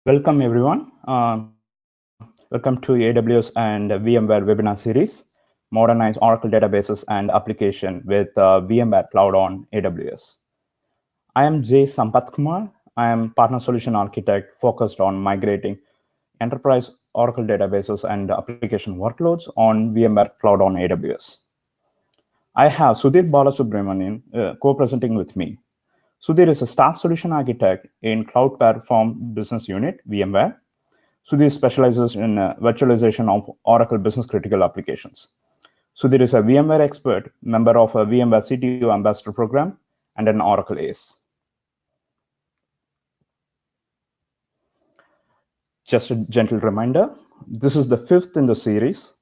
Welcome everyone. Welcome to AWS and VMware webinar series, Modernize Oracle Databases and Application with VMware Cloud on AWS. I am J. Sampath Kumar. I am Partner Solution Architect focused on migrating enterprise Oracle databases and application workloads on VMware Cloud on AWS. I have Sudhir Balasubramanian co-presenting with me. Sudhir is a staff solution architect in Cloud Platform Business Unit, VMware. Sudhir specializes in virtualization of Oracle business critical applications. Sudhir is a VMware expert, member of a VMware CTO Ambassador Program, and an Oracle ACE. Just a gentle reminder, this is the 5th in the series.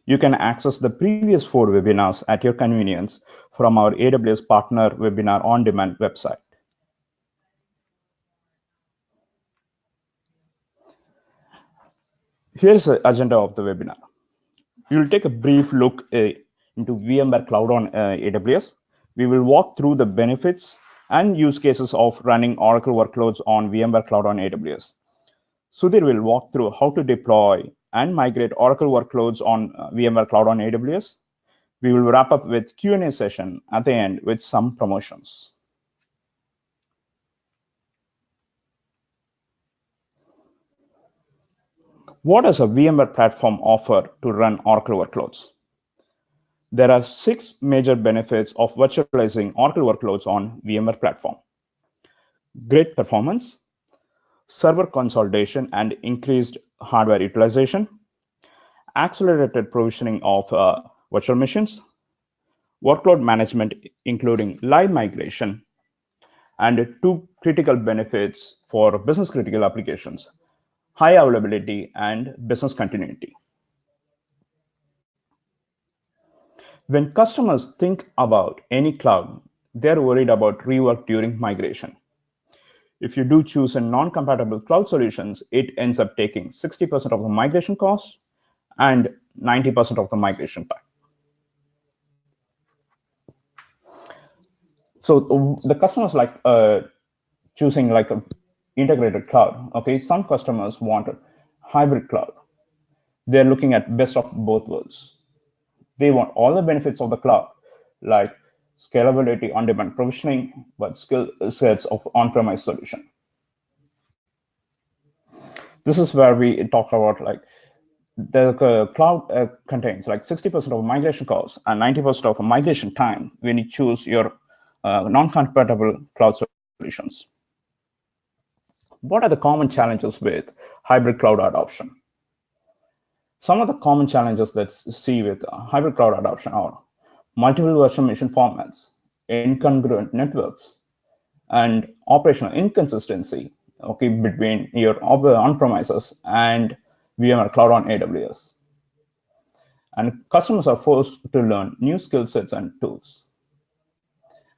You can access the previous 4 webinars at your convenience from our AWS Partner Webinar On Demand website. Here's the agenda of the webinar. We will take a brief look into VMware Cloud on AWS. We will walk through the benefits and use cases of running Oracle workloads on VMware Cloud on AWS. Sudhir will walk through how to deploy and migrate Oracle workloads on VMware Cloud on AWS. We will wrap up with Q&A session at the end with some promotions. What does a VMware platform offer to run Oracle workloads? There are 6 major benefits of virtualizing Oracle workloads on VMware platform. Great performance, server consolidation and increased hardware utilization, accelerated provisioning of virtual machines, workload management, including live migration, and 2 critical benefits for business critical applications, high availability and business continuity. When customers think about any cloud, they're worried about rework during migration. If you do choose a non-compatible cloud solutions, it ends up taking 60% of the migration costs and 90% of the migration time. So the customers like choosing like an integrated cloud. Okay, some customers want a hybrid cloud. They're looking at best of both worlds. They want all the benefits of the cloud, like scalability, on-demand provisioning, but skill sets of on-premise solution. This is where we talk about like the cloud contains like 60% of migration costs and 90% of migration time when you choose your non-compatible cloud solutions. What are the common challenges with hybrid cloud adoption? Some of the common challenges that see with hybrid cloud adoption are multiple virtual machine formats, incongruent networks, and operational inconsistency, okay, between your on-premises and VMware Cloud on AWS. And customers are forced to learn new skill sets and tools.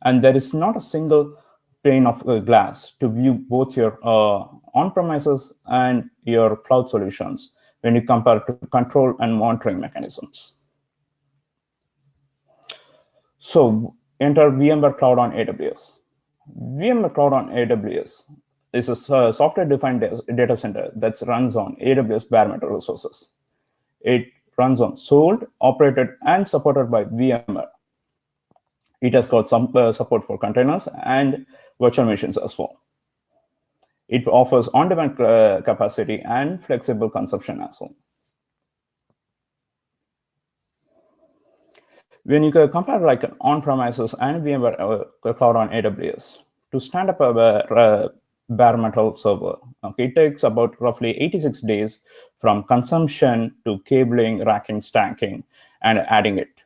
And there is not a single pane of glass to view both your on-premises and your cloud solutions when you compare to control and monitoring mechanisms. So enter VMware Cloud on AWS. VMware Cloud on AWS is a software-defined data center that runs on AWS bare metal resources. It runs on sold, operated, and supported by VMware. It has got some support for containers and virtual machines as well. It offers on-demand capacity and flexible consumption as well. When you compare like an on-premises and VMware Cloud on AWS, to stand up a bare metal server, okay, it takes about roughly 86 days from consumption to cabling, racking, stacking, and adding it.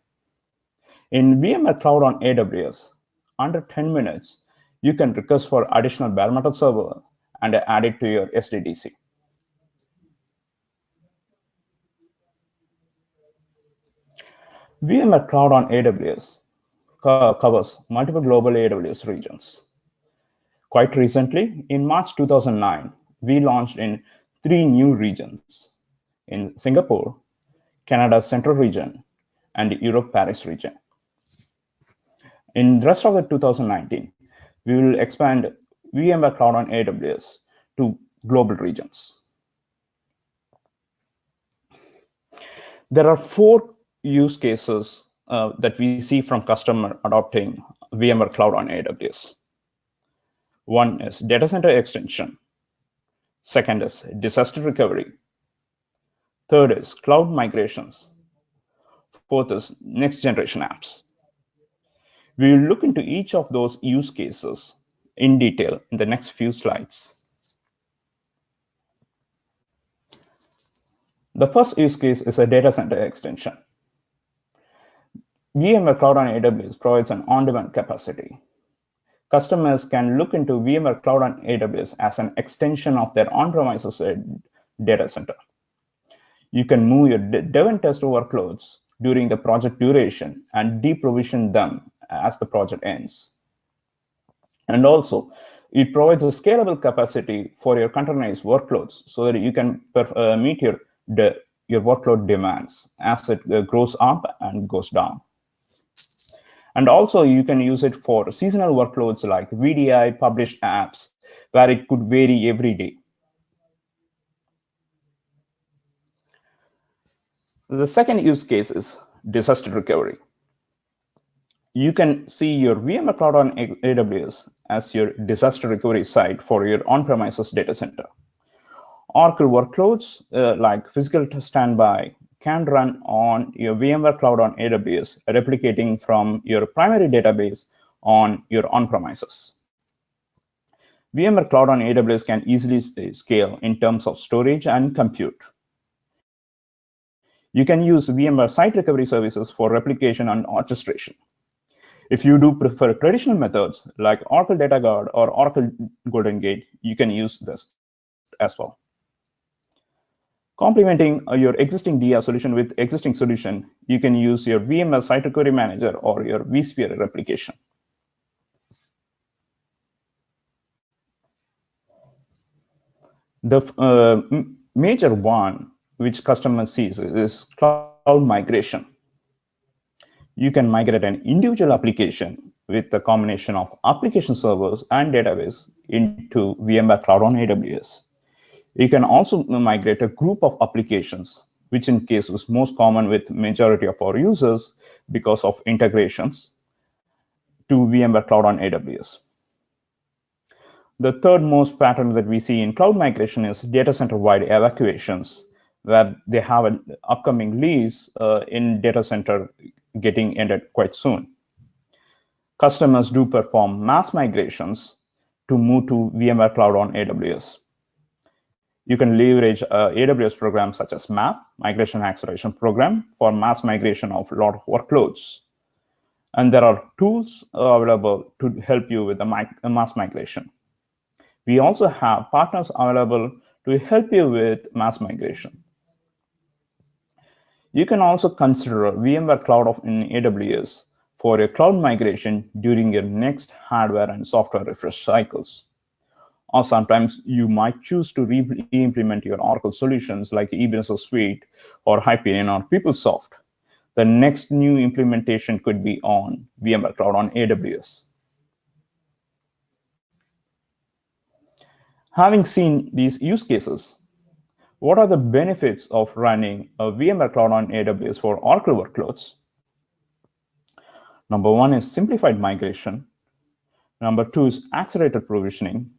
In VMware Cloud on AWS, under 10 minutes, you can request for additional bare metal server and add it to your SDDC. VMware Cloud on AWS covers multiple global AWS regions. Quite recently, in March 2009, we launched in 3 new regions, in Singapore, Canada's Central Region, and Europe Paris region. In the rest of the 2019, we will expand VMware Cloud on AWS to global regions. There are 4 use cases that we see from customer adopting VMware Cloud on AWS. One is data center extension. Second is disaster recovery. Third is cloud migrations. Fourth is next generation apps. We will look into each of those use cases in detail in the next few slides. The first use case is a data center extension. VMware Cloud on AWS provides an on-demand capacity. Customers can look into VMware Cloud on AWS as an extension of their on-premises data center. You can move your dev and test workloads during the project duration and deprovision them as the project ends. And also, it provides a scalable capacity for your containerized workloads so that you can meet your workload demands as it grows up and goes down. And also, you can use it for seasonal workloads like VDI, published apps, where it could vary every day. The second use case is disaster recovery. You can see your VMware Cloud on AWS as your disaster recovery site for your on-premises data center. Oracle workloads like physical standby can run on your VMware Cloud on AWS, replicating from your primary database on your on-premises. VMware Cloud on AWS can easily scale in terms of storage and compute. You can use VMware Site Recovery Services for replication and orchestration. If you do prefer traditional methods like Oracle Data Guard or Oracle Golden Gate, you can use this as well. Complementing your existing DRaas solution with existing solution, you can use your VMware Site Recovery Manager or your vSphere replication. The major one which customer sees is cloud migration. You can migrate an individual application with a combination of application servers and database into VMware Cloud on AWS. You can also migrate a group of applications, which in case is most common with majority of our users because of integrations to VMware Cloud on AWS. The third most pattern that we see in cloud migration is data center-wide evacuations, where they have an upcoming lease in data center getting ended quite soon. Customers do perform mass migrations to move to VMware Cloud on AWS. You can leverage AWS programs such as MAP, Migration Acceleration Program, for mass migration of a lot of workloads. And there are tools available to help you with the mass migration. We also have partners available to help you with mass migration. You can also consider VMware Cloud in AWS for a cloud migration during your next hardware and software refresh cycles. Or sometimes you might choose to re-implement your Oracle solutions like Ebenezer Suite or Hyperion or PeopleSoft. The next new implementation could be on VMware Cloud on AWS. Having seen these use cases, what are the benefits of running a VMware Cloud on AWS for Oracle workloads? Number one is simplified migration. Number two is accelerated provisioning.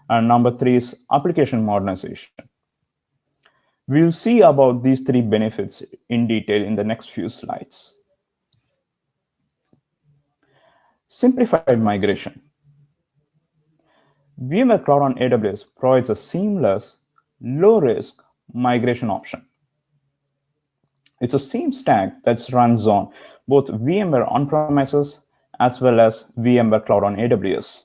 And number three is application modernization. We'll see about these three benefits in detail in the next few slides. Simplified migration. VMware Cloud on AWS provides a seamless, low-risk migration option. It's a same stack that runs on both VMware on-premises as well as VMware Cloud on AWS.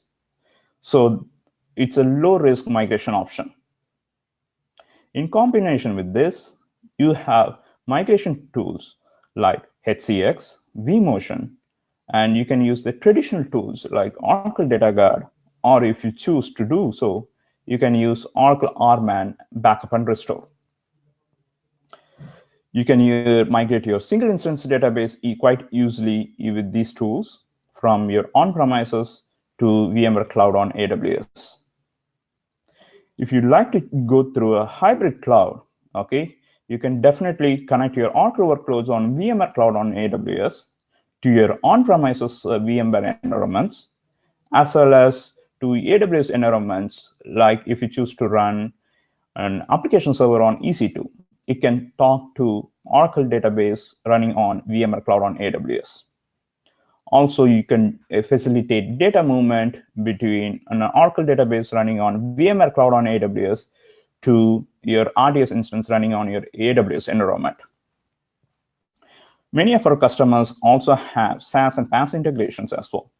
So it's a low-risk migration option. In combination with this, you have migration tools like HCX, vMotion, and you can use the traditional tools like Oracle Data Guard, or if you choose to do so, you can use Oracle RMAN backup and restore. You can migrate your single instance database quite easily with these tools from your on-premises to VMware Cloud on AWS. If you'd like to go through a hybrid cloud, okay, you can definitely connect your Oracle workloads on VMware Cloud on AWS to your on-premises VMware environments, as well as to AWS environments. Like if you choose to run an application server on EC2, it can talk to Oracle database running on VMware Cloud on AWS. Also, you can facilitate data movement between an Oracle database running on VMware Cloud on AWS to your RDS instance running on your AWS environment. Many of our customers also have SaaS and PaaS integrations as well.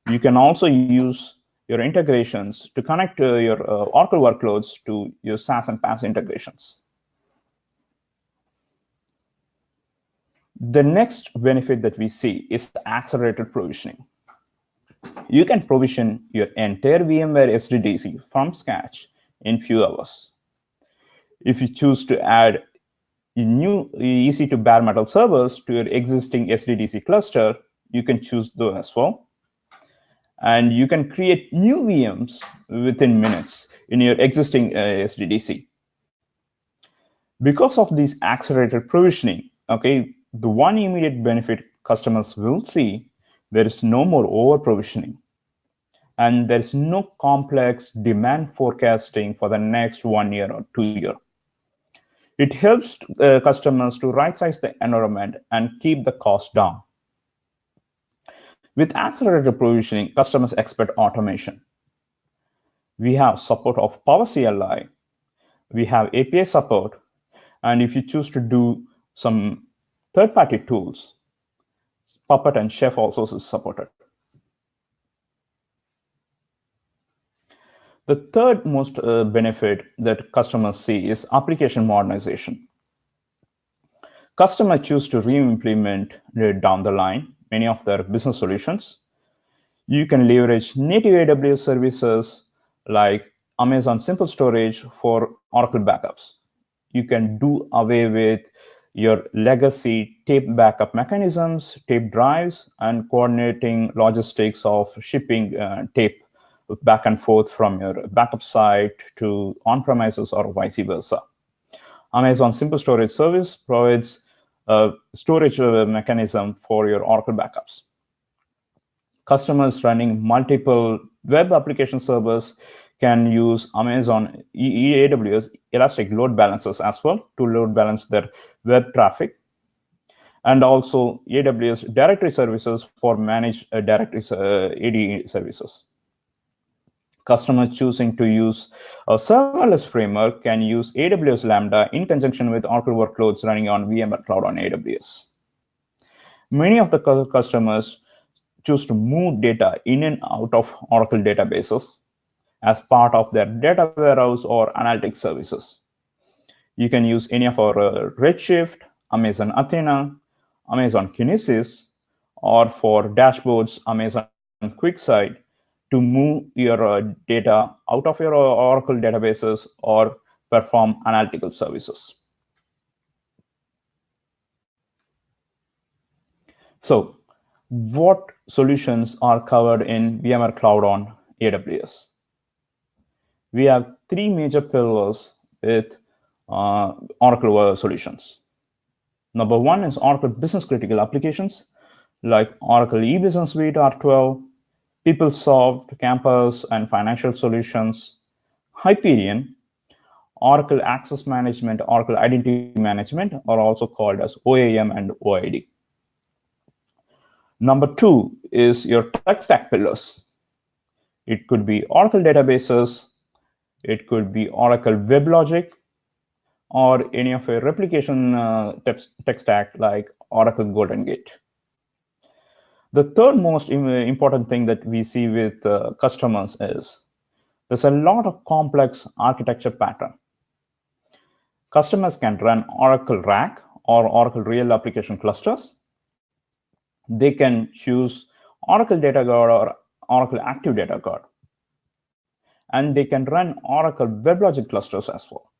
You can also use your integrations to connect your Oracle workloads to your SaaS and PaaS integrations. The next benefit that we see is accelerated provisioning. You can provision your entire VMware SDDC from scratch in few hours. If you choose to add new EC2 bare metal servers to your existing SDDC cluster, you can choose those as well. And you can create new VMs within minutes in your existing SDDC. Because of this accelerated provisioning, okay, the one immediate benefit customers will see, there is no more over provisioning. And there's no complex demand forecasting for the next 1 year or 2 years. It helps customers to right-size the environment and keep the cost down. With accelerated provisioning, customers expect automation. We have support of Power CLI, we have API support, and if you choose to do some third-party tools, Puppet and Chef also is supported. The third most benefit that customers see is application modernization. Customers choose to re-implement down the line many of their business solutions. You can leverage native AWS services like Amazon Simple Storage for Oracle backups. You can do away with your legacy tape backup mechanisms, tape drives, and coordinating logistics of shipping tape back and forth from your backup site to on-premises or vice versa. Amazon Simple Storage Service provides a storage mechanism for your Oracle backups. Customers running multiple web application servers can use Amazon AWS Elastic Load Balancers as well to load balance their web traffic, and also AWS Directory Services for managed directories AD services. Customers choosing to use a serverless framework can use AWS Lambda in conjunction with Oracle workloads running on VMware Cloud on AWS. Many of the customers choose to move data in and out of Oracle databases as part of their data warehouse or analytics services. You can use any of our Redshift, Amazon Athena, Amazon Kinesis, or for dashboards, Amazon QuickSight, to move your data out of your Oracle databases or perform analytical services. So what solutions are covered in VMware Cloud on AWS? We have three major pillars with Oracle solutions. Number one is Oracle Business Critical Applications like Oracle E-Business Suite R12, PeopleSoft, Campus, and Financial Solutions, Hyperion, Oracle Access Management, Oracle Identity Management, are also called as OAM and OID. Number two is your tech stack pillars. It could be Oracle databases, it could be Oracle WebLogic, or any of a replication tech stack like Oracle Golden Gate. The third most important thing that we see with customers is there's a lot of complex architecture pattern. Customers can run Oracle RAC or Oracle Real Application Clusters. They can choose Oracle Data Guard or Oracle Active Data Guard. And they can run Oracle WebLogic clusters as well.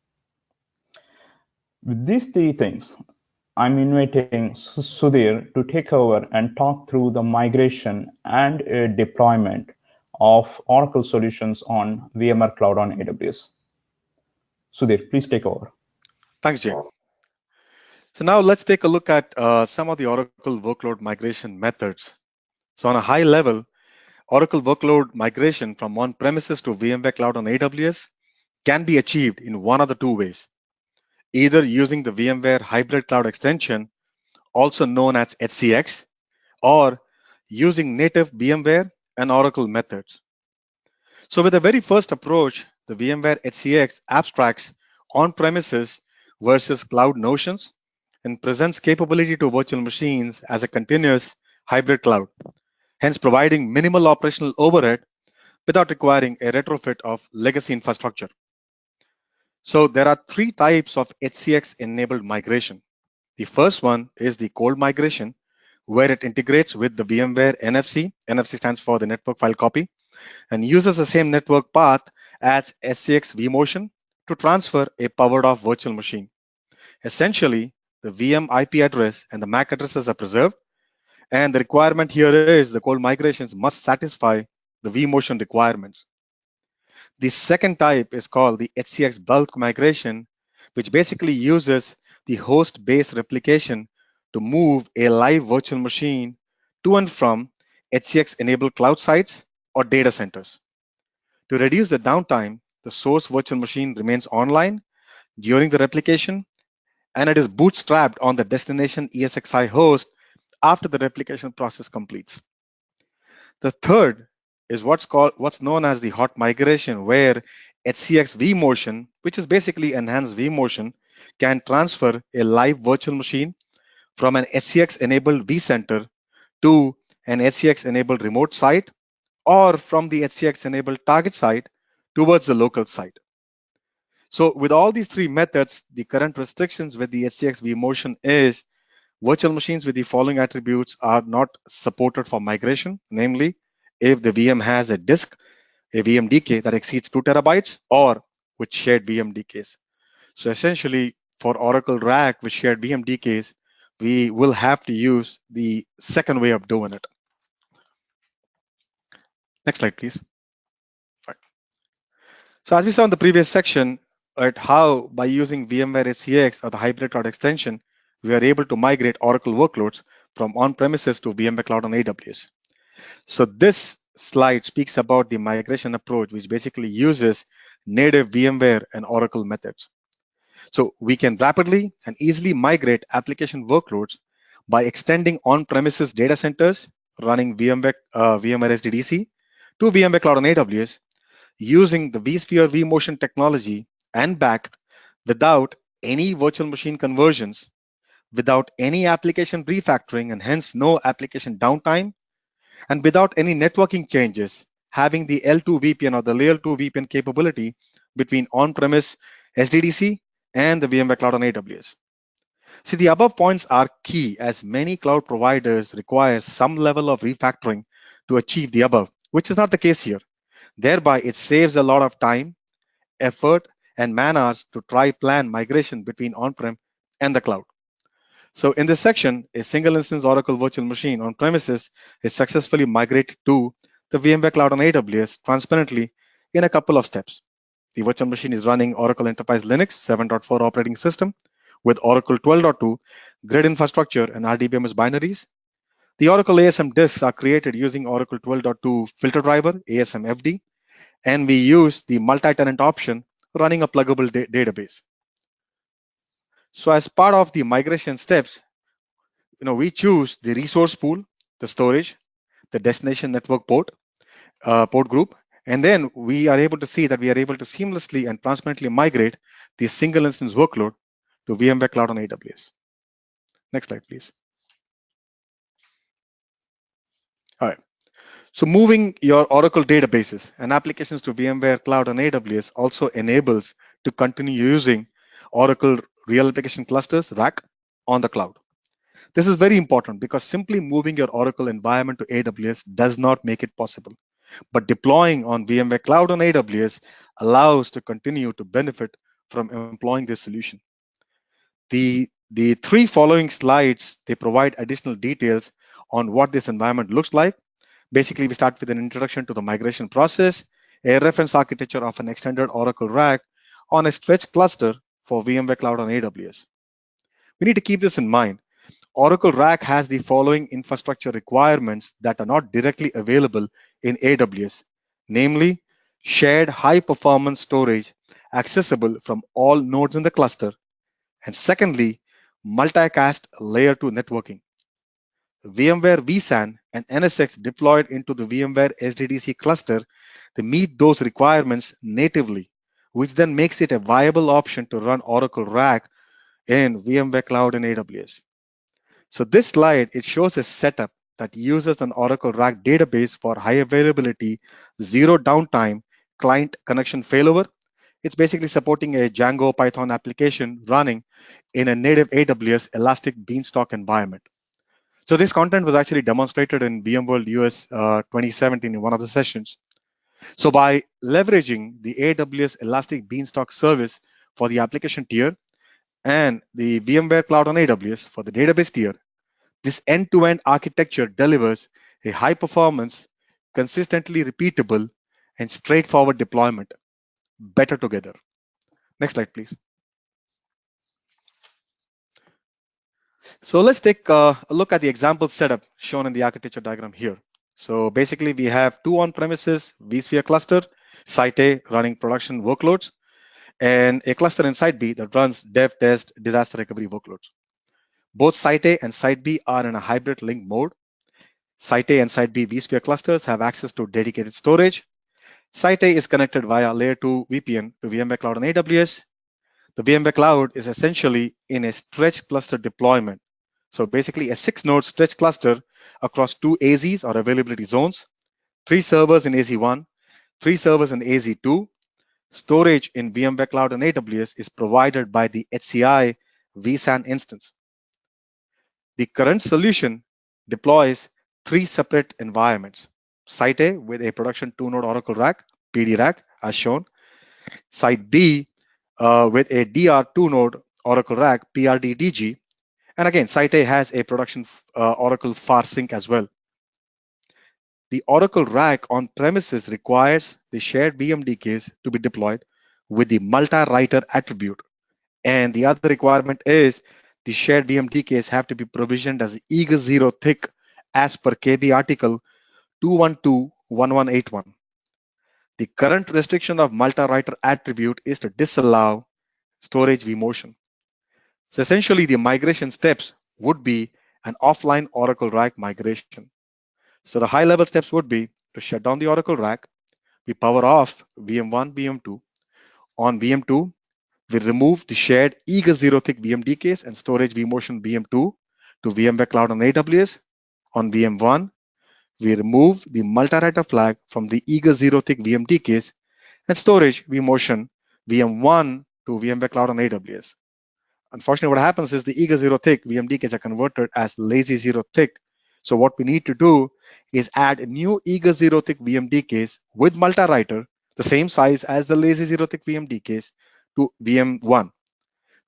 With these three things, I'm inviting Sudhir to take over and talk through the migration and deployment of Oracle solutions on VMware Cloud on AWS. Sudhir, please take over. Thanks, Jay. So now let's take a look at some of the Oracle workload migration methods. So on a high level, Oracle workload migration from on-premises to VMware Cloud on AWS can be achieved in one of the two ways, either using the VMware Hybrid Cloud Extension, also known as HCX, or using native VMware and Oracle methods. So with the very first approach, the VMware HCX abstracts on-premises versus cloud notions and presents capability to virtual machines as a continuous hybrid cloud, hence providing minimal operational overhead without requiring a retrofit of legacy infrastructure. So there are three types of HCX-enabled migration. The first one is the cold migration, where it integrates with the VMware NFC. NFC stands for the network file copy, and uses the same network path as SCX vMotion to transfer a powered off virtual machine. Essentially, the VM IP address and the MAC addresses are preserved, and the requirement here is the cold migrations must satisfy the vMotion requirements. The second type is called the HCX bulk migration, which basically uses the host-based replication to move a live virtual machine to and from HCX-enabled cloud sites or data centers. To reduce the downtime, the source virtual machine remains online during the replication, and it is bootstrapped on the destination ESXi host after the replication process completes. The third is what's known as the hot migration, where HCX vMotion, which is basically enhanced vMotion, can transfer a live virtual machine from an HCX-enabled vCenter to an HCX-enabled remote site, or from the HCX-enabled target site towards the local site. So with all these three methods, the current restrictions with the HCX vMotion is virtual machines with the following attributes are not supported for migration, namely, if the VM has a disk, a VMDK that exceeds 2 terabytes, or with shared VMDKs. So essentially, for Oracle RAC with shared VMDKs, we will have to use the second way of doing it. Next slide, please. Right. So as we saw in the previous section, right, how by using VMware HCX or the hybrid cloud extension, we are able to migrate Oracle workloads from on-premises to VMware Cloud on AWS. So this slide speaks about the migration approach, which basically uses native VMware and Oracle methods. So we can rapidly and easily migrate application workloads by extending on-premises data centers running VMware SDDC to VMware Cloud on AWS using the vSphere vMotion technology and back without any virtual machine conversions, without any application refactoring, and hence no application downtime, and without any networking changes, having the L2 VPN or the layer 2 VPN capability between on-premise SDDC and the VMware Cloud on AWS. See, the above points are key as many cloud providers require some level of refactoring to achieve the above, which is not the case here. Thereby, it saves a lot of time, effort, and man hours to try plan migration between on-prem and the cloud. So in this section, a single instance Oracle virtual machine on premises is successfully migrated to the VMware Cloud on AWS transparently in a couple of steps. The virtual machine is running Oracle Enterprise Linux 7.4 operating system with Oracle 12.2 grid infrastructure and RDBMS binaries. The Oracle ASM disks are created using Oracle 12.2 filter driver, ASM-FD, and we use the multi-tenant option running a pluggable database. So as part of the migration steps, we choose the resource pool, the storage, the destination network port group, and then we are able to see that we are able to seamlessly and transparently migrate the single instance workload to VMware Cloud on AWS. Next slide, please. All right. So moving your Oracle databases and applications to VMware Cloud on AWS also enables to continue using Oracle Real Application Clusters, RAC, on the cloud. This is very important because simply moving your Oracle environment to AWS does not make it possible. But deploying on VMware Cloud on AWS allows to continue to benefit from employing this solution. The three following slides, they provide additional details on what this environment looks like, Basically, we start with an introduction to the migration process, a reference architecture of an extended Oracle rack on a stretch cluster for VMware Cloud on AWS. We need to keep this in mind. Oracle RAC has the following infrastructure requirements that are not directly available in AWS, namely shared high performance storage accessible from all nodes in the cluster, and secondly, multicast layer 2 networking. VMware vSAN and NSX deployed into the VMware SDDC cluster, they meet those requirements natively, which then makes it a viable option to run Oracle RAC in VMware Cloud and AWS. So this slide, it shows a setup that uses an Oracle RAC database for high availability, zero downtime, client connection failover. It's basically supporting a Django Python application running in a native AWS Elastic Beanstalk environment. So this content was actually demonstrated in VMworld US 2017 in one of the sessions. So by leveraging the AWS Elastic Beanstalk service for the application tier and the VMware Cloud on AWS for the database tier, this end-to-end architecture delivers a high performance, consistently repeatable, and straightforward deployment, better together. Next slide, please. So let's take a look at the example setup shown in the architecture diagram here. So basically, we have two on-premises vSphere cluster, Site A running production workloads, and a cluster in Site B that runs dev, test, disaster recovery workloads. Both Site A and Site B are in a hybrid link mode. Site A and Site B vSphere clusters have access to dedicated storage. Site A is connected via layer 2 VPN to VMware Cloud on AWS. The VMware Cloud is essentially in a stretch cluster deployment. So basically a 6-node stretch cluster across 2 AZs or availability zones, 3 servers in AZ1, 3 servers in AZ2. Storage in VMware Cloud on AWS is provided by the HCI vSAN instance. The current solution deploys 3 separate environments. Site A with a production 2-node Oracle rack, PD rack, as shown. Site B with a DR 2-node Oracle rack, PRDDG. And again, Site A has a production Oracle far sync as well. The Oracle rack on premises requires the shared VMDKs to be deployed with the multi-writer attribute. And the other requirement is the shared VMDKs have to be provisioned as eager 0 thick as per KB article 212.1181. The current restriction of multi-writer attribute is to disallow storage vMotion. So essentially the migration steps would be an offline Oracle rack migration. So the high level steps would be to shut down the Oracle rack, we power off VM1, VM2. On VM2, we remove the shared eager 0 thick VMDKs and storage vMotion VM2 to VMware Cloud on AWS. On VM1, we remove the multi-writer flag from the eager 0 thick VMDKs and storage vMotion VM1 to VMware Cloud on AWS. Unfortunately, what happens is the eager 0 thick VMDKs are converted as lazy 0 thick. So what we need to do is add new eager 0 thick VMDKs with multi-writer, the same size as the lazy 0 thick VMDKs, to VM1.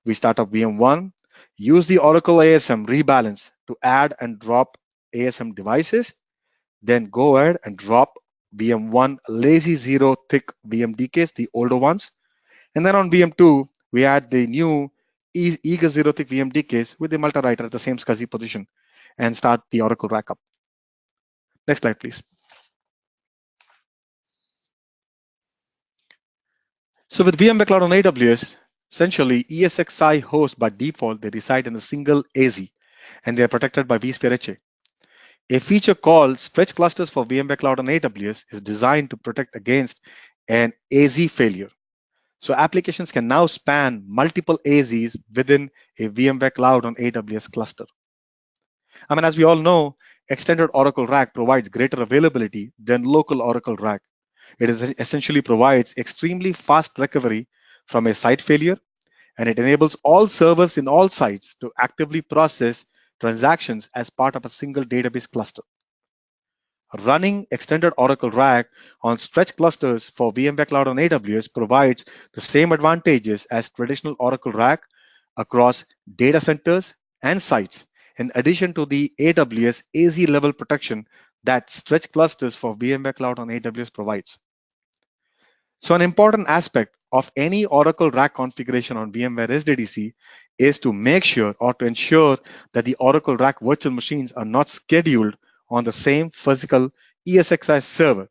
We start up VM1, use the Oracle ASM rebalance to add and drop ASM devices, then go ahead and drop VM1 lazy 0 thick VMDKs, the older ones. And then on VM2, we add the new eager 0 thick VMDKs with the multi-writer at the same SCSI position and start the Oracle rack up. Next slide, please. So with VMware Cloud on AWS, essentially ESXi hosts by default, they reside in a single AZ and they are protected by vSphere HA. A feature called Stretch Clusters for VMware Cloud on AWS is designed to protect against an AZ failure. So applications can now span multiple AZs within a VMware Cloud on AWS cluster. I mean, as we all know, extended Oracle rack provides greater availability than local Oracle rack. It essentially provides extremely fast recovery from a site failure, and it enables all servers in all sites to actively process transactions as part of a single database cluster. Running extended Oracle rack on stretch clusters for VMware Cloud on AWS provides the same advantages as traditional Oracle rack across data centers and sites, in addition to the AWS AZ level protection that stretch clusters for VMware Cloud on AWS provides. So an important aspect of any Oracle rack configuration on VMware SDDC is to make sure or to ensure that the Oracle rack virtual machines are not scheduled on the same physical ESXi server,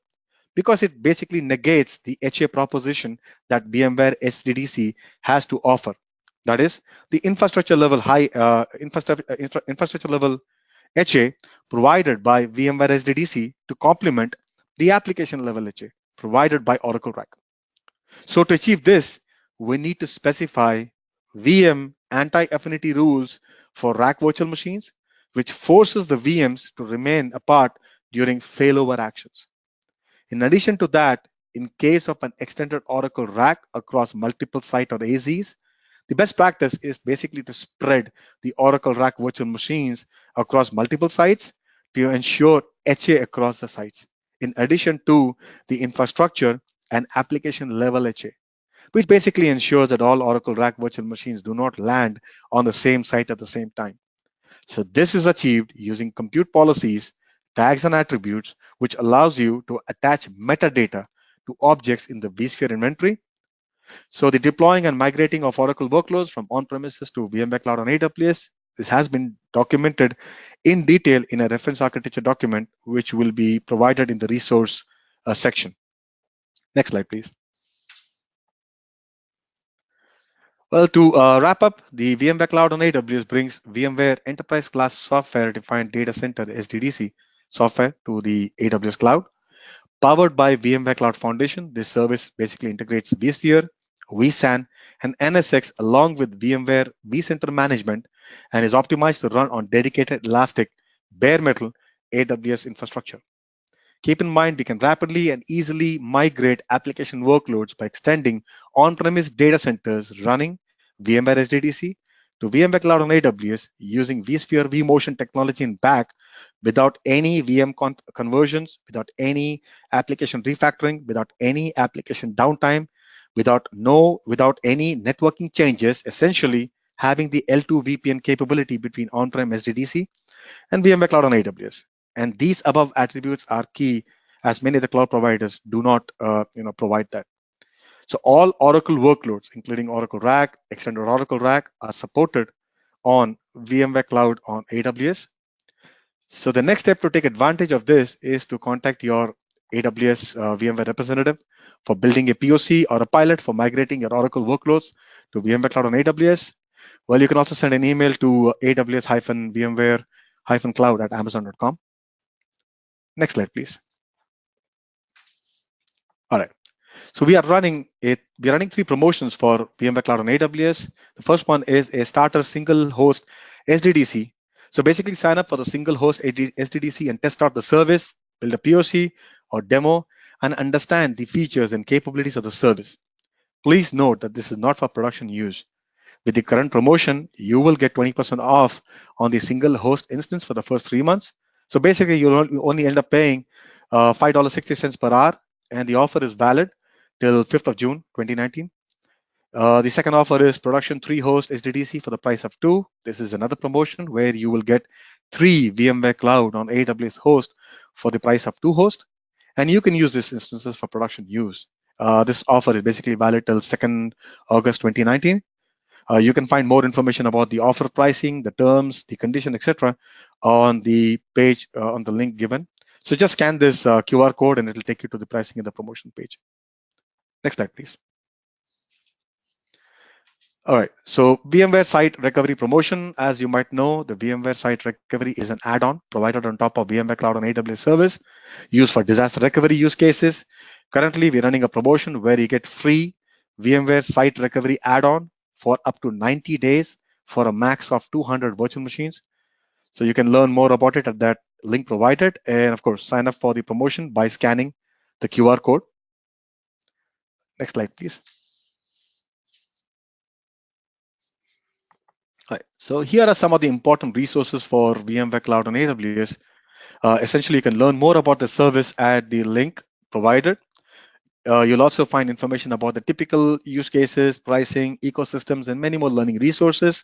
because it basically negates the HA proposition that VMware SDDC has to offer. That is, the infrastructure level infrastructure level HA provided by VMware SDDC to complement the application level HA provided by Oracle Rack. So to achieve this, we need to specify VM anti-affinity rules for rack virtual machines, which forces the VMs to remain apart during failover actions. In addition to that, in case of an extended Oracle rack across multiple site or AZs, the best practice is basically to spread the Oracle rack virtual machines across multiple sites to ensure HA across the sites, in addition to the infrastructure and application level HA, which basically ensures that all Oracle rack virtual machines do not land on the same site at the same time. So this is achieved using compute policies, tags, and attributes, which allows you to attach metadata to objects in the vSphere inventory. So the deploying and migrating of Oracle workloads from on-premises to VMware Cloud on AWS, this has been documented in detail in a reference architecture document, which will be provided in the resource section. Next slide, please. Well, to wrap up, the VMware Cloud on AWS brings VMware Enterprise Class Software Defined Data Center SDDC software to the AWS Cloud. Powered by VMware Cloud Foundation, this service basically integrates vSphere, vSAN, and NSX along with VMware vCenter management and is optimized to run on dedicated elastic bare metal AWS infrastructure. Keep in mind, we can rapidly and easily migrate application workloads by extending on-premise data centers running VMware SDDC to VMware Cloud on AWS using vSphere vMotion technology in back without any VM conversions, without any application refactoring, without any application downtime, without any networking changes, essentially having the L2 VPN capability between on-prem SDDC and VMware Cloud on AWS. And these above attributes are key, as many of the cloud providers do not provide that. So all Oracle workloads, including Oracle Rack, Extended Oracle Rack, are supported on VMware Cloud on AWS. So the next step to take advantage of this is to contact your AWS VMware representative for building a POC or a pilot for migrating your Oracle workloads to VMware Cloud on AWS. Well, you can also send an email to aws-vmware-cloud@amazon.com. Next slide, please. All right. So we are running 3 promotions for VMware Cloud on AWS. The first one is a starter single host SDDC. So basically sign up for the single host SDDC and test out the service, build a POC or demo, and understand the features and capabilities of the service. Please note that this is not for production use. With the current promotion, you will get 20% off on the single host instance for the first 3 months. So basically, you'll only end up paying $5.60 per hour, and the offer is valid till 5th of June 2019. The second offer is production 3 host SDDC for the price of 2. This is another promotion where you will get 3 VMware Cloud on AWS host for the price of 2 hosts, and you can use these instances for production use. This offer is basically valid till 2nd August 2019. You can find more information about the offer pricing, the terms, the condition, etc. on the page on the link given. So just scan this QR code and it will take you to the pricing and the promotion page. Next slide, please. All right, so VMware Site Recovery Promotion. As you might know, the VMware Site Recovery is an add-on provided on top of VMware Cloud on AWS service used for disaster recovery use cases. Currently, we're running a promotion where you get free VMware Site Recovery add-on for up to 90 days for a max of 200 virtual machines. So you can learn more about it at that link provided. And of course, sign up for the promotion by scanning the QR code. Next slide, please. Right. So here are some of the important resources for VMware Cloud on AWS. Essentially, you can learn more about the service at the link provided. You'll also find information about the typical use cases, pricing, ecosystems, and many more learning resources.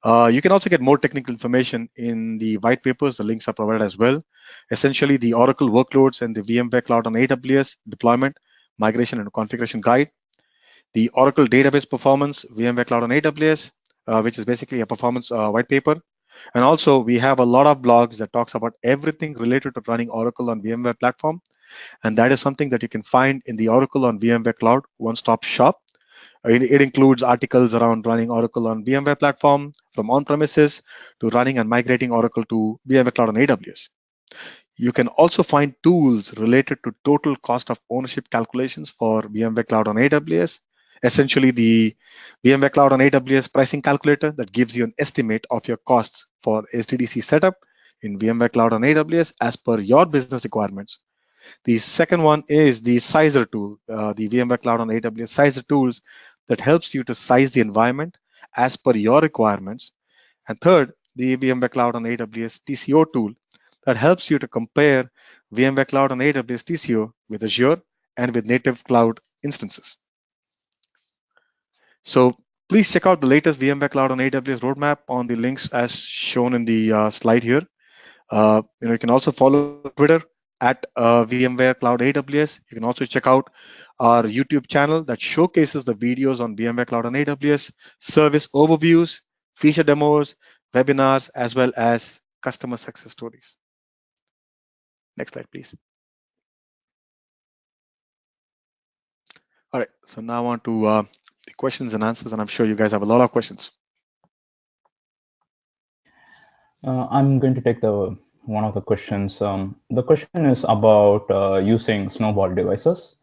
You can also get more technical information in the white papers. The links are provided as well. Essentially, the Oracle workloads and the VMware Cloud on AWS deployment, migration, and configuration guide. The Oracle database performance, VMware Cloud on AWS, which is basically a performance white paper. And also, we have a lot of blogs that talks about everything related to running Oracle on VMware platform. And that is something that you can find in the Oracle on VMware Cloud one-stop shop. It includes articles around running Oracle on VMware platform, from on-premises to running and migrating Oracle to VMware Cloud on AWS. You can also find tools related to total cost of ownership calculations for VMware Cloud on AWS. Essentially, the VMware Cloud on AWS pricing calculator that gives you an estimate of your costs for SDDC setup in VMware Cloud on AWS as per your business requirements. The second one is the sizer tool, the VMware Cloud on AWS sizer tools that helps you to size the environment as per your requirements. And third, the VMware Cloud on AWS TCO tool that helps you to compare VMware Cloud on AWS TCO with Azure and with native cloud instances. So please check out the latest VMware Cloud on AWS roadmap on the links as shown in the slide here. You can also follow us on Twitter at VMware Cloud AWS. You can also check out our YouTube channel that showcases the videos on VMware Cloud on AWS, service overviews, feature demos, webinars, as well as customer success stories. Next slide, please. All right, so now on to the questions and answers, and I'm sure you guys have a lot of questions. I'm going to take one of the questions. The question is about using Snowball devices.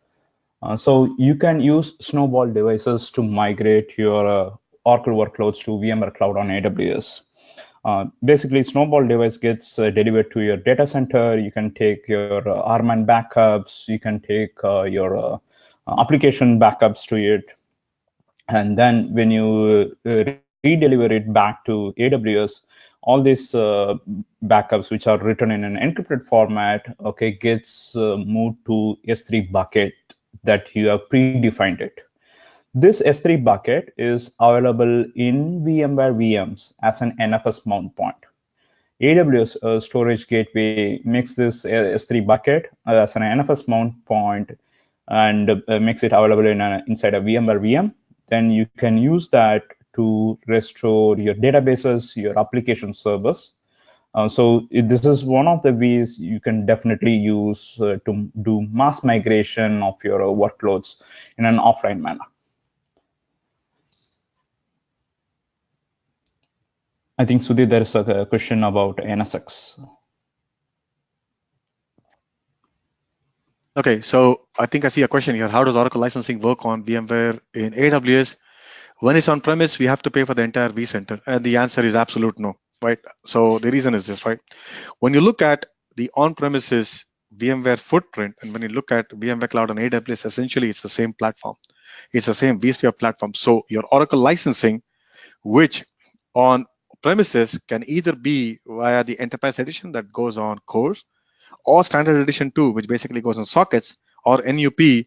So you can use Snowball devices to migrate your Oracle workloads to VMware Cloud on AWS. Basically, Snowball device gets delivered to your data center. You can take your RMAN backups. You can take your application backups to it. And then when you re-deliver it back to AWS, all these backups, which are written in an encrypted format, okay, gets moved to S3 bucket that you have predefined it. This S3 bucket is available in VMware VMs as an NFS mount point. AWS Storage Gateway makes this S3 bucket as an NFS mount point and makes it available inside a VMware VM. Then you can use that to restore your databases, your application servers. So this is one of the ways you can definitely use to do mass migration of your workloads in an offline manner. I think, Sudhir, there is a question about NSX. Okay, so I think I see a question here. How does Oracle licensing work on VMware in AWS? When it's on premise, we have to pay for the entire vCenter, and the answer is absolute no, right? So the reason is this, right? When you look at the on-premises VMware footprint, and when you look at VMware Cloud on AWS, essentially it's the same platform. It's the same vSphere platform. So your Oracle licensing, which on premises can either be via the enterprise edition that goes on cores, or standard edition 2, which basically goes on sockets, or NUP,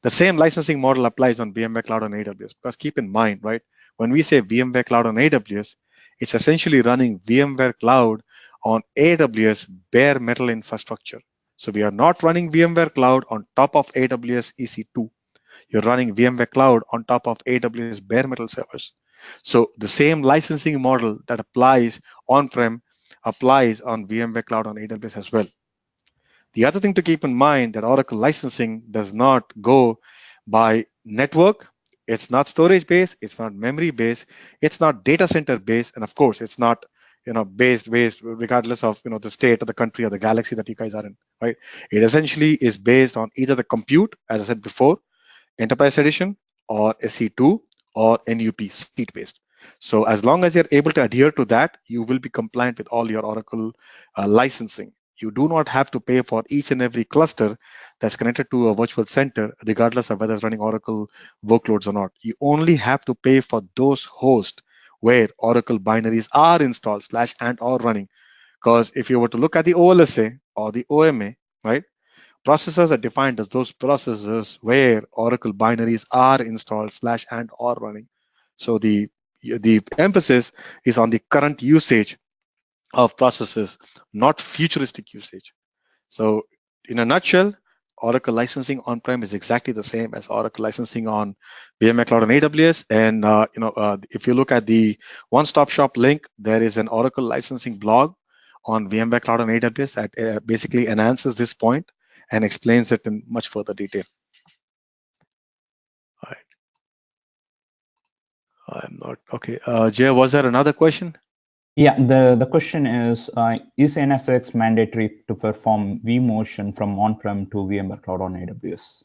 the same licensing model applies on VMware Cloud on AWS. Because keep in mind, right, when we say VMware Cloud on AWS, it's essentially running VMware Cloud on AWS bare metal infrastructure. So we are not running VMware Cloud on top of AWS EC2. You're running VMware Cloud on top of AWS bare metal servers. So the same licensing model that applies on-prem applies on VMware Cloud on AWS as well. The other thing to keep in mind that Oracle licensing does not go by network. It's not storage based. It's not memory based. It's not data center based. And of course, it's not based regardless of the state or the country or the galaxy that you guys are in. Right? It essentially is based on either the compute, as I said before, enterprise edition, or SE2 or NUP seat based. So as long as you're able to adhere to that, you will be compliant with all your Oracle licensing. You do not have to pay for each and every cluster that's connected to a virtual center, regardless of whether it's running Oracle workloads or not. You only have to pay for those hosts where Oracle binaries are installed / and or running. Because if you were to look at the OLSA or the OMA, right, processors are defined as those processors where Oracle binaries are installed / and or running. So the the emphasis is on the current usage of processes, not futuristic usage. So in a nutshell, Oracle licensing on-prem is exactly the same as Oracle licensing on VMware Cloud and AWS. And if you look at the one-stop shop link, there is an Oracle licensing blog on VMware Cloud and AWS that basically enhances this point and explains it in much further detail. All right. I'm not okay. Jay, was there another question? Yeah, the question is NSX mandatory to perform vMotion from on-prem to VMware Cloud on AWS?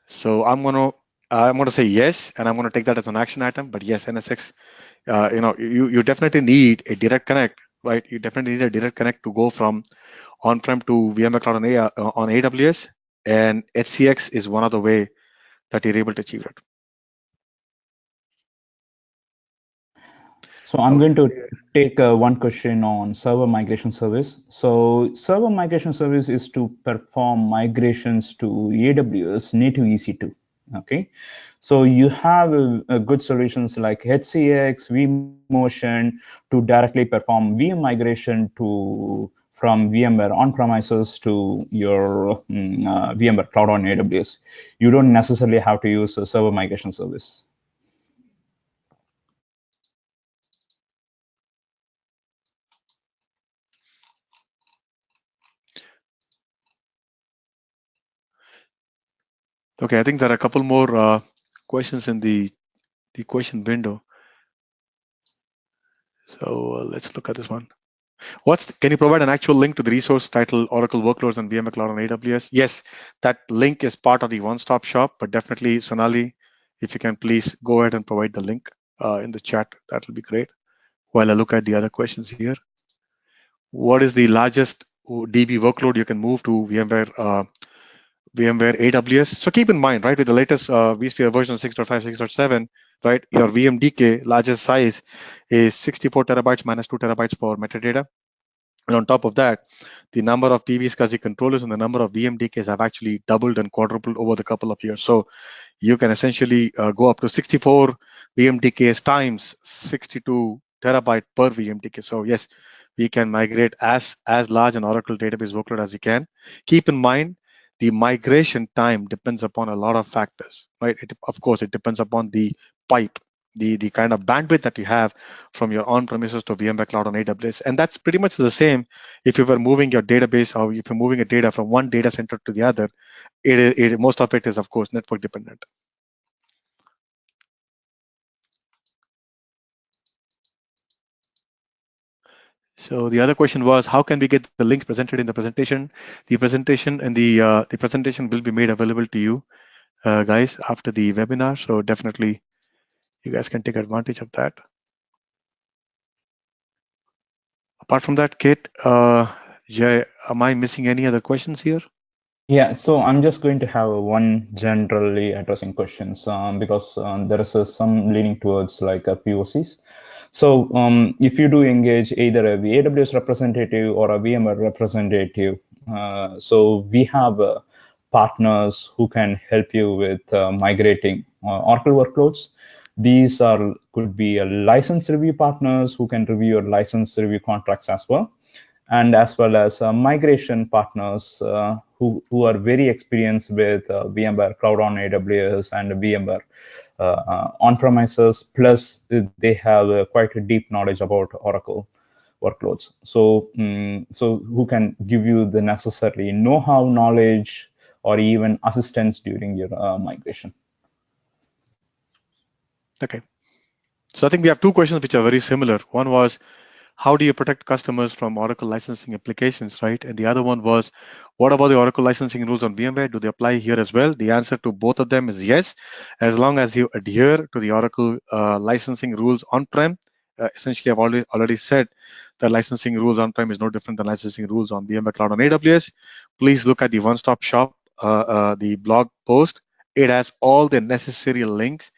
So I'm gonna say yes, and I'm gonna take that as an action item. But yes, NSX, you definitely need a direct connect, right? You definitely need a direct connect to go from on-prem to VMware Cloud on AWS, and HCX is one of the way that you're able to achieve it. So I'm going to take one question on server migration service. So server migration service is to perform migrations to AWS native EC2. Okay, so you have a good solutions like HCX, vMotion to directly perform VM migration from VMware on-premises to your VMware Cloud on AWS. You don't necessarily have to use a server migration service. Okay, I think there are a couple more questions in the question window. So let's look at this one. Can you provide an actual link to the resource titled Oracle Workloads and VMware Cloud on AWS? Yes, that link is part of the one-stop shop, but definitely, Sonali, if you can please go ahead and provide the link in the chat, that will be great. While I look at the other questions here. What is the largest DB workload you can move to VMware AWS? So keep in mind, right, with the latest vSphere version 6.5, 6.7, right, your VMDK largest size is 64 terabytes minus 2 terabytes for metadata. And on top of that, the number of PV-SCSI controllers and the number of VMDKs have actually doubled and quadrupled over the couple of years. So you can essentially go up to 64 VMDKs times 62 terabyte per VMDK. So yes, we can migrate as large an Oracle database workload as you can. Keep in mind, the migration time depends upon a lot of factors, right? Of course, it depends upon the pipe, the kind of bandwidth that you have from your on-premises to VMware Cloud on AWS. And that's pretty much the same if you were moving your database or if you're moving a data from one data center to the other. Most of it is, of course, network dependent. So the other question was, how can we get the links presented in the presentation? The presentation and the presentation will be made available to you guys after the webinar. So definitely you guys can take advantage of that. Apart from that, Kate, Jay, am I missing any other questions here? Yeah, so I'm just going to have one generally addressing questions because there is some leaning towards like POCs. So if you do engage either a AWS representative or a VMware representative, so we have partners who can help you with migrating Oracle workloads. These could be license review partners who can review your license review contracts as well, and as well as migration partners who are very experienced with VMware Cloud on AWS and VMware on-premises, plus they have quite a deep knowledge about Oracle workloads. So, so who can give you the necessary know-how, knowledge, or even assistance during your migration. Okay. So I think we have two questions which are very similar. One was, how do you protect customers from Oracle licensing applications, right? And the other one was, what about the Oracle licensing rules on VMware? Do they apply here as well? The answer to both of them is yes, as long as you adhere to the Oracle licensing rules on-prem. Essentially, I've already said that licensing rules on-prem is no different than licensing rules on VMware Cloud on AWS. Please look at the one-stop shop, the blog post. It has all the necessary links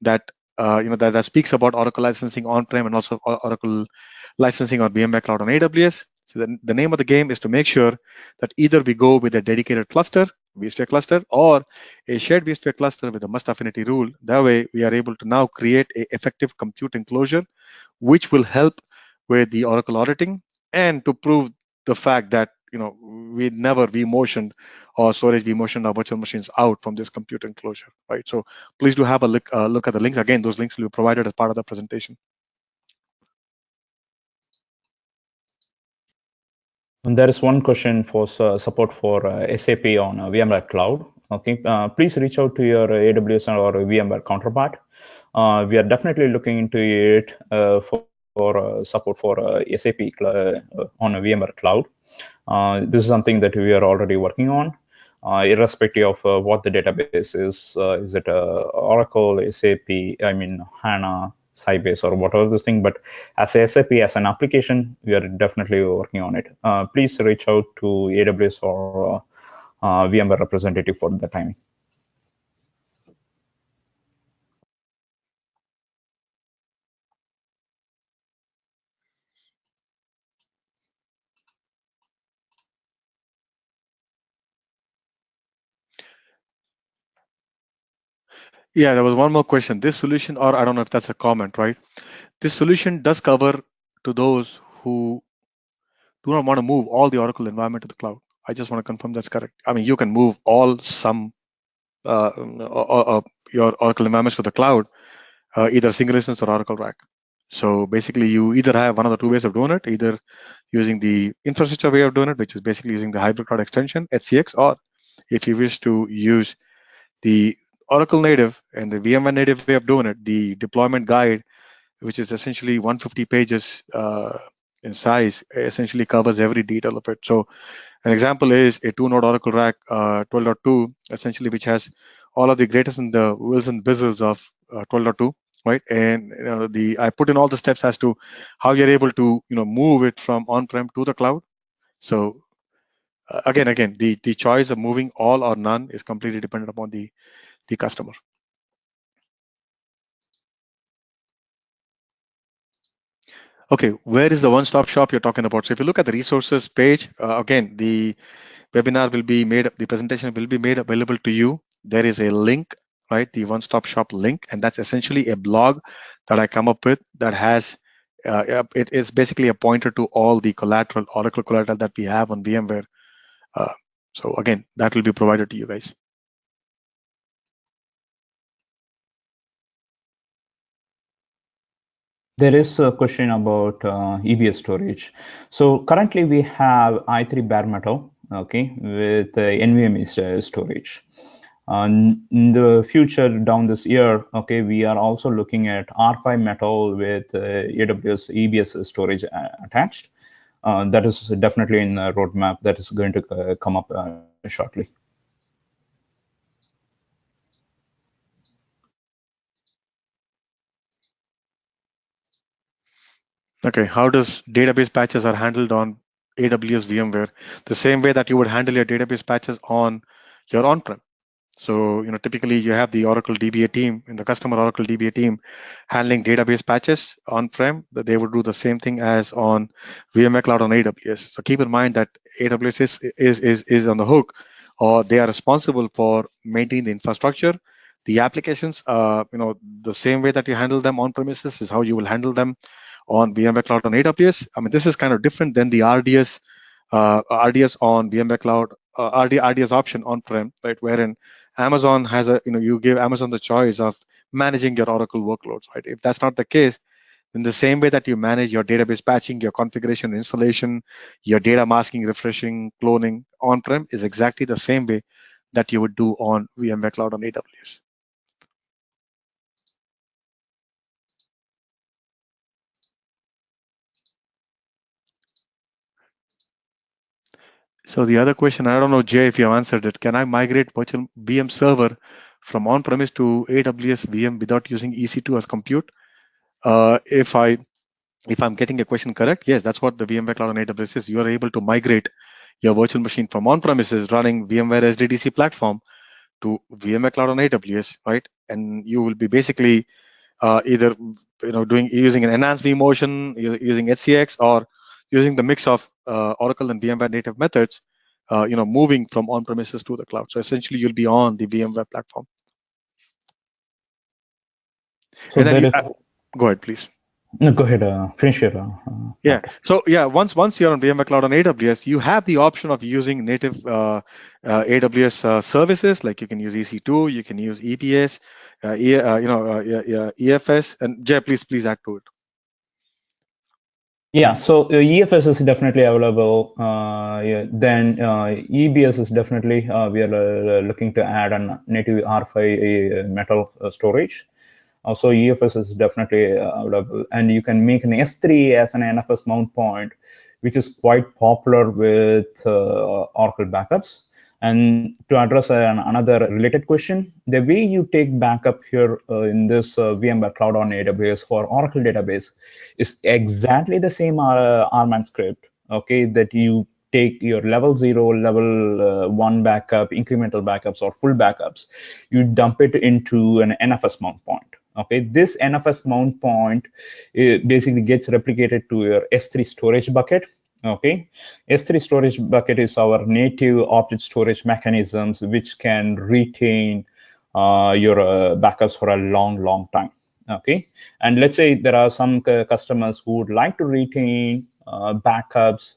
that that speaks about Oracle licensing on-prem and also Oracle licensing on VMware Cloud on AWS. So the name of the game is to make sure that either we go with a dedicated cluster vSphere cluster or a shared vSphere cluster with a must affinity rule. That way, we are able to now create a effective compute enclosure, which will help with the Oracle auditing and to prove the fact that we never vMotioned or storage vMotioned our virtual machines out from this compute enclosure, right? So please do have a look at the links. Again, those links will be provided as part of the presentation. And there is one question for support for SAP on VMware Cloud. Okay, please reach out to your AWS or VMware counterpart. We are definitely looking into it for support for SAP on a VMware Cloud. This is something that we are already working on, irrespective of what the database is. Is it Oracle, SAP, I mean HANA, Sybase, or whatever this thing? But as a SAP, as an application, we are definitely working on it. Please reach out to AWS or VMware representative for the timing. Yeah, there was one more question. This solution, or I don't know if that's a comment, right? This solution does cover to those who do not want to move all the Oracle environment to the cloud. I just want to confirm that's correct. I mean, you can move some your Oracle environments to the cloud, either single instance or Oracle Rack. So basically, you either have one of the two ways of doing it, either using the infrastructure way of doing it, which is basically using the hybrid cloud extension, HCX, or if you wish to use the Oracle native and the VMware native way of doing it, the deployment guide, which is essentially 150 pages in size, essentially covers every detail of it. So an example is a 2-node Oracle Rack 12.2, essentially, which has all of the greatest and the wills and bizzles of 12.2, right? And I put in all the steps as to how you're able to move it from on-prem to the cloud. So again, the choice of moving all or none is completely dependent upon the customer. Okay, where is the one-stop shop you're talking about? So if you look at the resources page, again, the webinar will be made, the presentation will be made available to you. There is a link, right? The one-stop shop link, and that's essentially a blog that I come up with that has, it is basically a pointer to all the collateral, Oracle collateral that we have on VMware. So again, that will be provided to you guys. There is a question about EBS storage. So currently we have i3 bare metal, okay, with NVMe storage. In the future, down this year, okay, we are also looking at R5 metal with AWS EBS storage attached. That is definitely in the roadmap that is going to come up shortly. Okay, how does database patches are handled on AWS VMware? The same way that you would handle your database patches on your on-prem. So, typically you have the Oracle DBA team and the customer Oracle DBA team handling database patches on-prem, that they would do the same thing as on VMware Cloud on AWS. So keep in mind that AWS is on the hook, or they are responsible for maintaining the infrastructure. The applications, the same way that you handle them on premises is how you will handle them on VMware Cloud on AWS. I mean, this is kind of different than the RDS on VMware Cloud, RDS option on-prem, right? Wherein Amazon has you give Amazon the choice of managing your Oracle workloads, right? If that's not the case, then the same way that you manage your database patching, your configuration, installation, your data masking, refreshing, cloning on-prem is exactly the same way that you would do on VMware Cloud on AWS. So the other question, I don't know, Jay, if you have answered it, can I migrate virtual VM server from on-premise to AWS VM without using EC2 as compute? If I'm getting a question correct, yes, that's what the VMware Cloud on AWS is. You are able to migrate your virtual machine from on-premises running VMware SDDC platform to VMware Cloud on AWS, right? And you will be basically either using an enhanced vMotion, using HCX, or using the mix of Oracle and VMware native methods moving from on-premises to the cloud. So essentially, you'll be on the VMware platform. So and then there you, is. go ahead, please. No, go ahead. Finish your. Yeah. So yeah, once you're on VMware Cloud on AWS, you have the option of using native AWS services. Like you can use EC2, you can use EPS, EFS, and Jay, please add to it. Yeah, so EFS is definitely available. Yeah, then EBS is definitely we are looking to add a native R5 metal storage. Also, EFS is definitely available, and you can make an S3 as an NFS mount point, which is quite popular with Oracle backups. And to address another related question, the way you take backup here in this VMware Cloud on AWS for Oracle database is exactly the same RMAN script, okay, that you take your level 0, level 1 backup, incremental backups, or full backups, you dump it into an NFS mount point. Okay, this NFS mount point basically gets replicated to your S3 storage bucket. Okay, S3 storage bucket is our native object storage mechanisms which can retain your backups for a long time. Okay, and let's say there are some customers who would like to retain backups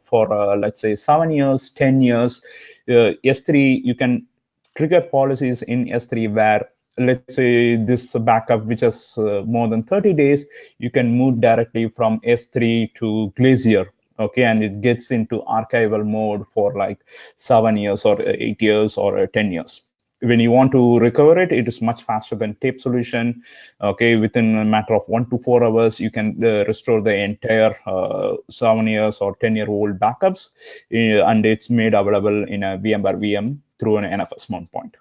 for let's say 7 years, 10 years. S3, you can trigger policies in S3 where, let's say, this backup which is more than 30 days, you can move directly from S3 to Glacier. Okay, and it gets into archival mode for like 7 years or 8 years or 10 years. When you want to recover it, it is much faster than tape solution. Okay, within a matter of 1 to 4 hours, you can restore the entire 7 years or 10-year-old backups, and it's made available in a VMware VM through an NFS mount point.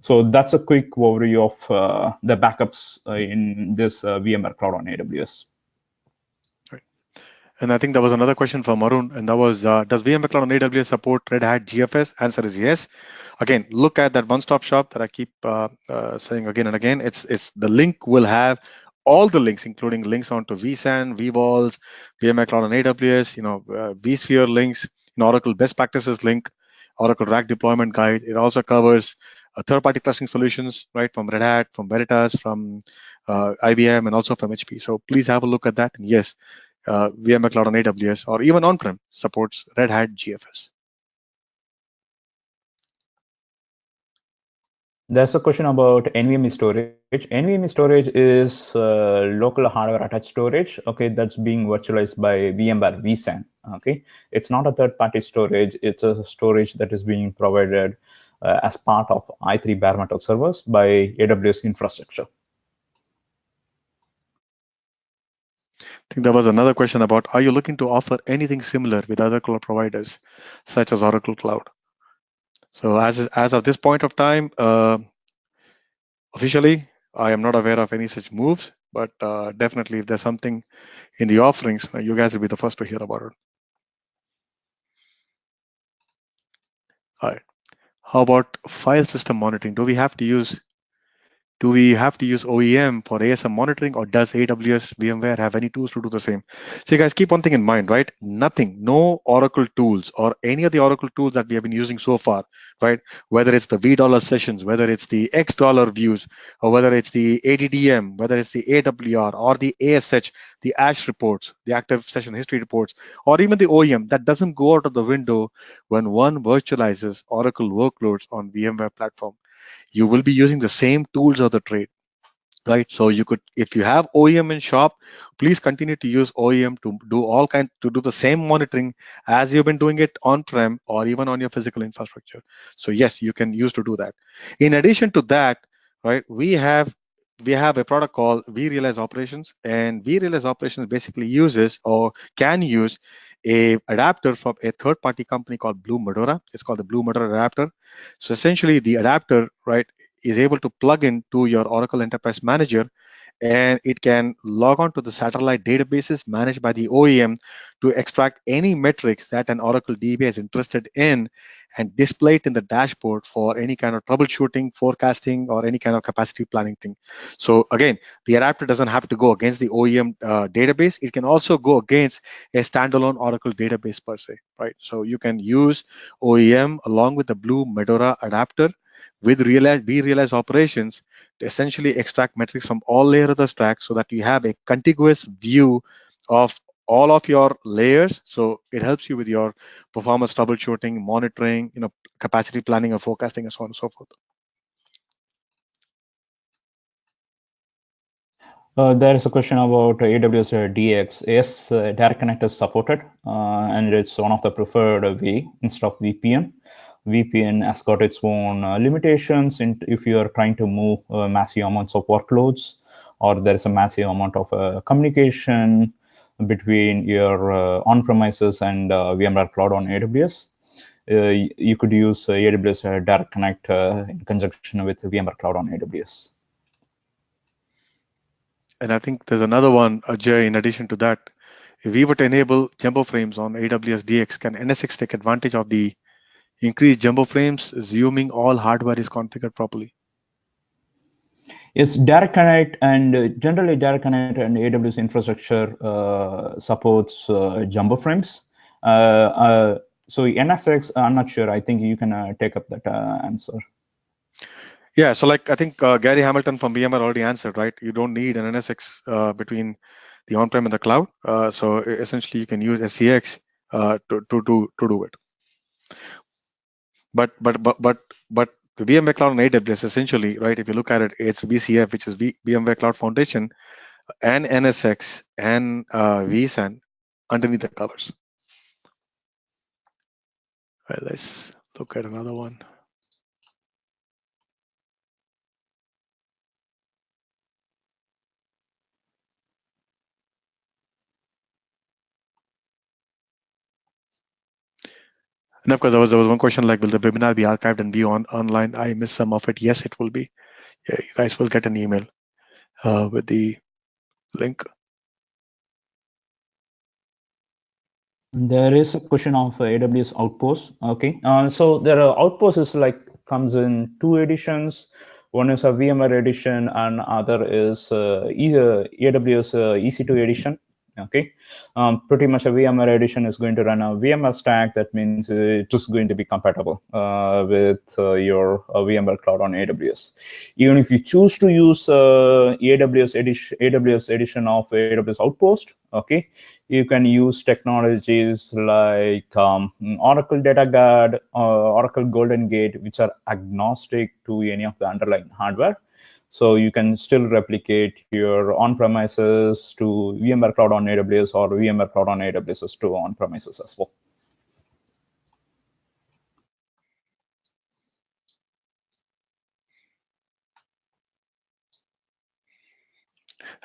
So that's a quick overview of the backups in this VMware Cloud on AWS. Right. And I think there was another question from Arun, and that was, does VMware Cloud on AWS support Red Hat GFS? Answer is yes. Again, look at that one-stop shop that I keep saying again and again. It's the link will have all the links, including links onto vSAN, vVols, VMware Cloud on AWS, vSphere links, Oracle best practices link, Oracle Rack deployment guide. It also covers third-party clustering solutions, right, from Red Hat, from Veritas, from IBM, and also from HP. So please have a look at that. And yes, VMware Cloud on AWS or even on-prem supports Red Hat GFS. There's a question about NVMe storage. NVMe storage is local hardware attached storage. Okay, that's being virtualized by VMware vSAN. Okay, it's not a third-party storage. It's a storage that is being provided as part of i3 bare metal servers by AWS infrastructure. I think there was another question about, are you looking to offer anything similar with other cloud providers, such as Oracle Cloud? So as of this point of time, officially, I am not aware of any such moves, but definitely if there's something in the offerings, you guys will be the first to hear about it. All right. How about file system monitoring? Do we have to use OEM for ASM monitoring, or does AWS VMware have any tools to do the same? So you guys keep one thing in mind, right? No Oracle tools or any of the Oracle tools that we have been using so far, right? Whether it's the $V sessions, whether it's the X dollar views, or whether it's the ADDM, whether it's the AWR or the ASH, the ASH reports, the active session history reports, or even the OEM, that doesn't go out of the window when one virtualizes Oracle workloads on VMware platform. You will be using the same tools of the trade, right? So you could, if you have OEM in shop, please continue to use OEM to do the same monitoring as you've been doing it on-prem or even on your physical infrastructure. So yes, you can use to do that. In addition to that, right, we have a product called vRealize Operations, and vRealize Operations basically uses or can use a adapter from a third-party company called Blue Medora. It's called the Blue Medora adapter. So essentially, the adapter, right, is able to plug into your Oracle Enterprise Manager and it can log on to the satellite databases managed by the OEM to extract any metrics that an Oracle DB is interested in and display it in the dashboard for any kind of troubleshooting, forecasting, or any kind of capacity planning thing. So again, the adapter doesn't have to go against the OEM database. It can also go against a standalone Oracle database per se, right? So you can use OEM along with the Blue Medora adapter with vRealize operations to essentially extract metrics from all layers of the stack so that you have a contiguous view of all of your layers. So it helps you with your performance troubleshooting, monitoring, capacity planning and forecasting, and so on and so forth. There is a question about AWS DX. Yes, Direct Connect is supported, and it's one of the preferred way instead of VPN. VPN has got its own limitations if you are trying to move massive amounts of workloads, or there is a massive amount of communication between your on-premises and VMware Cloud on AWS. You could use AWS Direct Connect in conjunction with VMware Cloud on AWS. And I think there's another one, Ajay, in addition to that. If we were to enable jumbo frames on AWS DX, can NSX take advantage of the increased jumbo frames, assuming all hardware is configured properly? Yes, Direct Connect and generally Direct Connect and AWS infrastructure supports jumbo frames. So NSX, I'm not sure. I think you can take up that answer. Yeah, so like I think Gary Hamilton from VMware already answered, right? You don't need an NSX between the on-prem and the cloud. So essentially, you can use SCX to do it. But the VMware Cloud on AWS essentially, right? If you look at it, it's VCF, which is VMware Cloud Foundation, and NSX and vSAN underneath the covers. All right, let's look at another one. And of course, there was one question like, will the webinar be archived and be online? I missed some of it. Yes, it will be. Yeah, you guys will get an email with the link. There is a question of AWS Outpost. Okay, so there are Outpost is like comes in two editions. One is a VMware edition, and other is AWS EC2 edition. Okay, pretty much a VMware edition is going to run a VMware stack. That means it's just going to be compatible with your VMware Cloud on AWS. Even if you choose to use AWS edition of AWS Outpost, okay, you can use technologies like Oracle Data Guard, Oracle Golden Gate, which are agnostic to any of the underlying hardware. So you can still replicate your on-premises to VMware Cloud on AWS or VMware Cloud on AWS to on-premises as well.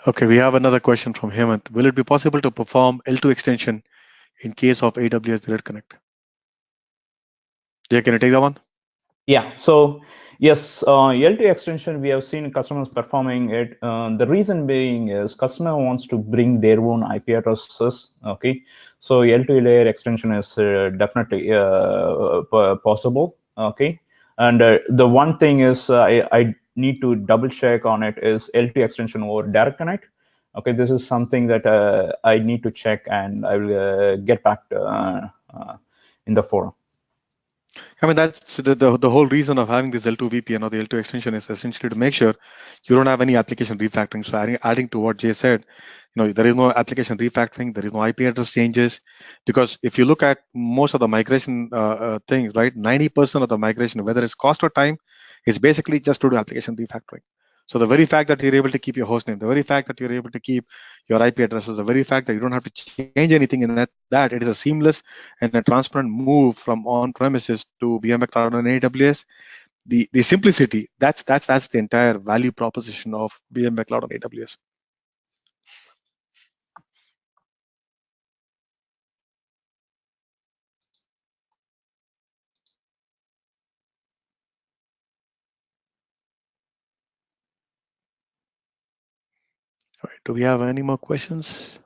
Okay, we have another question from Hemant. Will it be possible to perform L2 extension in case of AWS Direct Connect? Jay, can you take that one? Yeah, so yes, L2 extension, we have seen customers performing it. The reason being is customer wants to bring their own IP addresses. Okay, so L2 layer extension is definitely possible. Okay, and the one thing is I need to double check on it is L2 extension over Direct Connect. Okay, this is something that I need to check, and I will get back to, in the forum. I mean, that's the whole reason of having this L2 VPN or the L2 extension is essentially to make sure you don't have any application refactoring. So adding to what Jay said, there is no application refactoring, there is no IP address changes, because if you look at most of the migration things, right, 90% of the migration, whether it's cost or time, is basically just to do application refactoring. So the very fact that you're able to keep your hostname, the very fact that you're able to keep your IP addresses, the very fact that you don't have to change anything in that it is a seamless and a transparent move from on-premises to VMware Cloud on AWS. The simplicity, that's the entire value proposition of VMware Cloud on AWS. Do we have any more questions?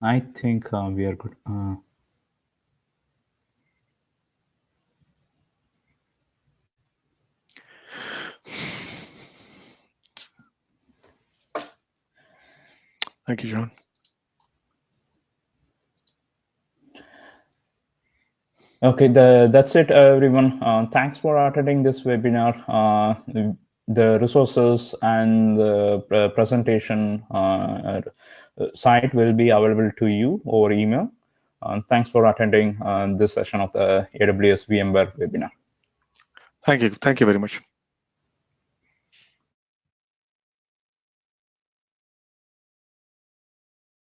I think we are good. Thank you, John. Okay, that's it, everyone. Thanks for attending this webinar. The resources and the presentation site will be available to you over email. Thanks for attending this session of the AWS VMware webinar. Thank you. Thank you very much.